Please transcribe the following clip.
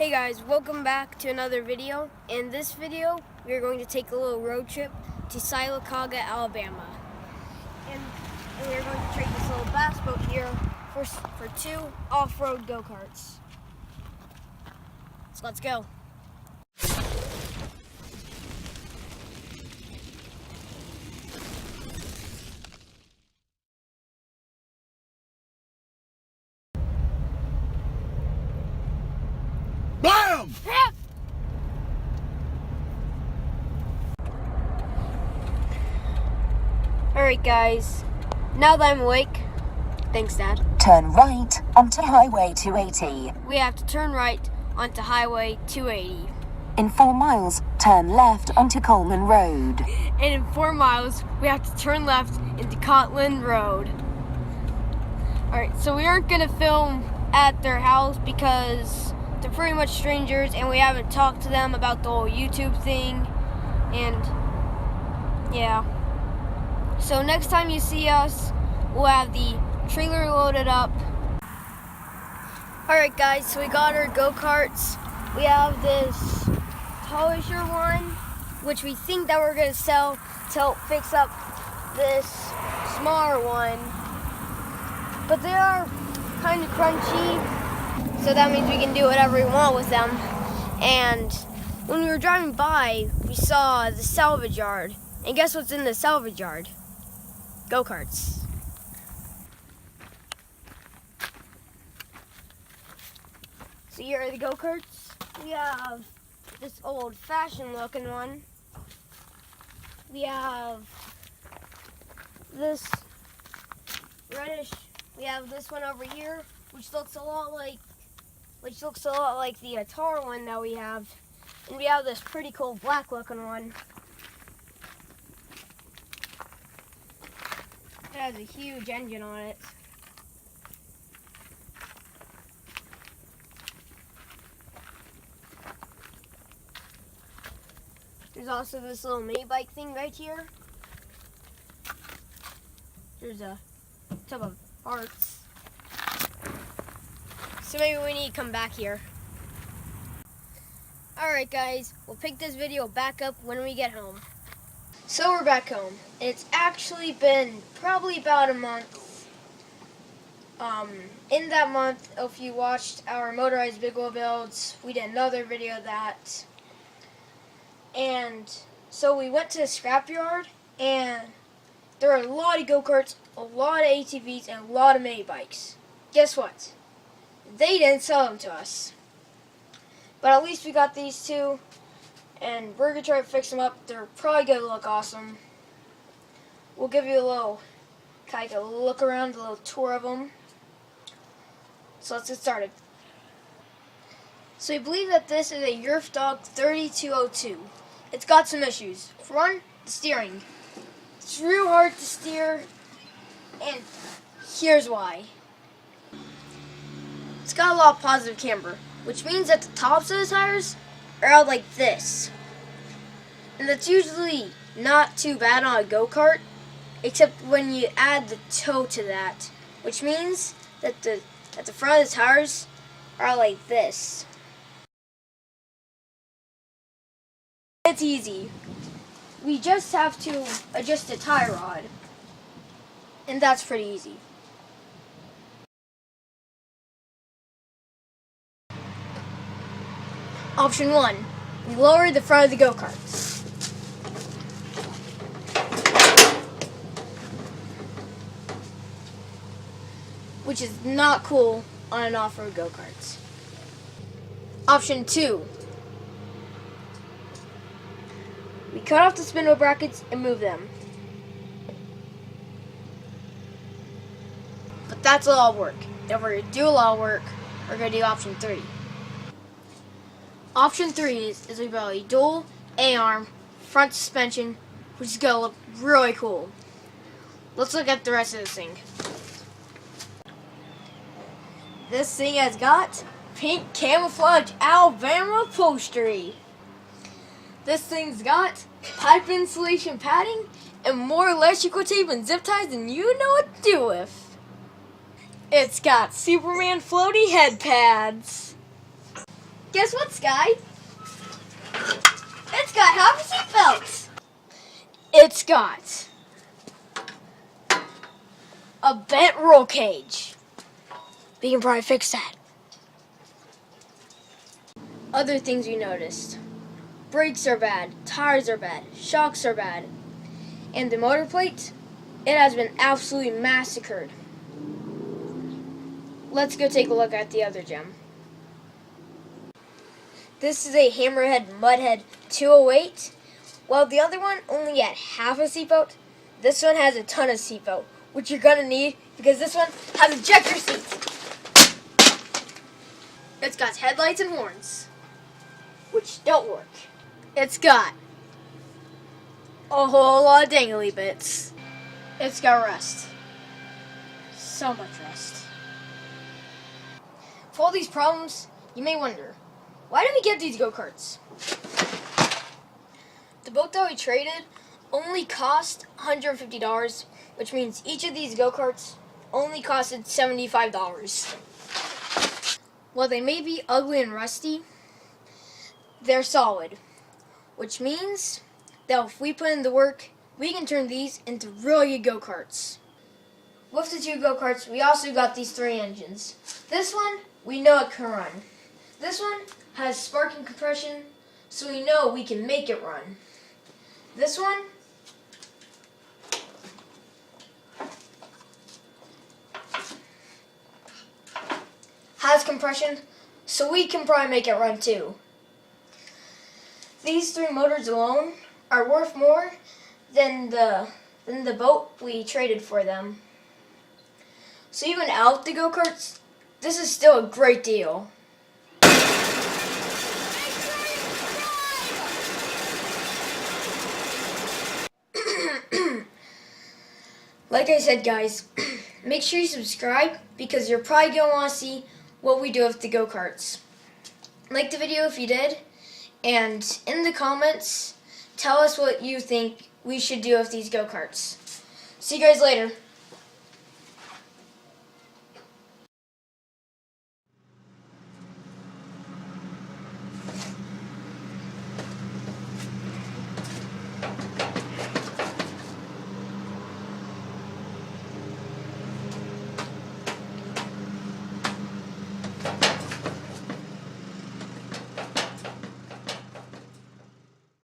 Hey guys, welcome back to another video. In this video, we are going to take a little road trip to Sylacauga, Alabama. And we are going to trade this little bass boat here for 2 off-road Go Karts. So let's go. BAM! Alright guys, now that I'm awake, thanks Dad. Turn right onto Highway 280. We have to turn right onto Highway 280. In 4 miles, turn left onto Coleman Road. And in 4 miles, we have to turn left into Cotland Road. Alright, so we aren't going to film at their house because they're pretty much strangers and we haven't talked to them about the whole YouTube thing. And yeah. So next time you see us, we'll have the trailer loaded up. Alright guys, so we got our go-karts. We have this polisher one, which we think that we're going to sell to help fix up this smaller one. But they are kind of crunchy, so that means we can do whatever we want with them. And when we were driving by, we saw the salvage yard. And guess what's in the salvage yard? Go-karts. So here are the go-karts. We have this old-fashioned looking one. We have this reddish. We have this one over here, which looks a lot like the Atari one that we have. And we have this pretty cool black looking one. It has a huge engine on it. There's also this little mini bike thing right here. There's a tub of parts. So maybe we need to come back here. Alright guys, we'll pick this video back up when we get home. So we're back home. It's actually been probably about a month. In that month, if you watched our motorized big wheel builds, we did another video of that. And so we went to the scrapyard, and there are a lot of go-karts, a lot of ATVs, and a lot of mini bikes. Guess what? They didn't sell them to us. But at least we got these two, and we're going to try to fix them up. They're probably going to look awesome. We'll give you a little kind of look around, a little tour of them. So let's get started. So we believe that this is a Yerf Dog 3202. It's got some issues. For one, the steering. It's real hard to steer, and here's why. It's got a lot of positive camber, which means that the tops of the tires are out like this. And that's usually not too bad on a go-kart, except when you add the toe to that, which means that the front of the tires are like this. It's easy. We just have to adjust the tie rod, and that's pretty easy. Option 1, we lower the front of the go-karts. Which is not cool on an off-road go-karts. Option 2, we cut off the spindle brackets and move them. But that's a lot of work. If we're going to do a lot of work, we're going to do option 3. Option 3 is we build a dual A-arm front suspension, which is going to look really cool. Let's look at the rest of this thing. This thing has got pink camouflage Alabama upholstery. This thing's got pipe insulation padding and more electrical tape and zip ties than you know what to do with. It's got Superman floaty head pads. Guess what, Sky? It's got half a seatbelt. It's got a bent roll cage. We can probably fix that. Other things we noticed. Brakes are bad, tires are bad, shocks are bad. And the motor plate, it has been absolutely massacred. Let's go take a look at the other gem. This is a Hammerhead Mudhead 208. While the other one only had half a seatbelt, this one has a ton of seatbelt, which you're gonna need because this one has ejector seats. It's got headlights and horns, which don't work. It's got a whole lot of dangly bits. It's got rust. So much rust. For all these problems, you may wonder, why did we get these go-karts? The boat that we traded only cost $150, which means each of these go-karts only costed $75. While they may be ugly and rusty, they're solid, which means that if we put in the work, we can turn these into really good go-karts. With the two go-karts, we also got these 3 engines. This one, we know it can run. This one has spark and compression, so we know we can make it run. This one has compression, so we can probably make it run too. These 3 motors alone are worth more than the boat we traded for them. So even out the go-karts, this is still a great deal. Like I said, guys, make sure you subscribe because you're probably going to want to see what we do with the go-karts. Like the video if you did, and in the comments, tell us what you think we should do with these go-karts. See you guys later.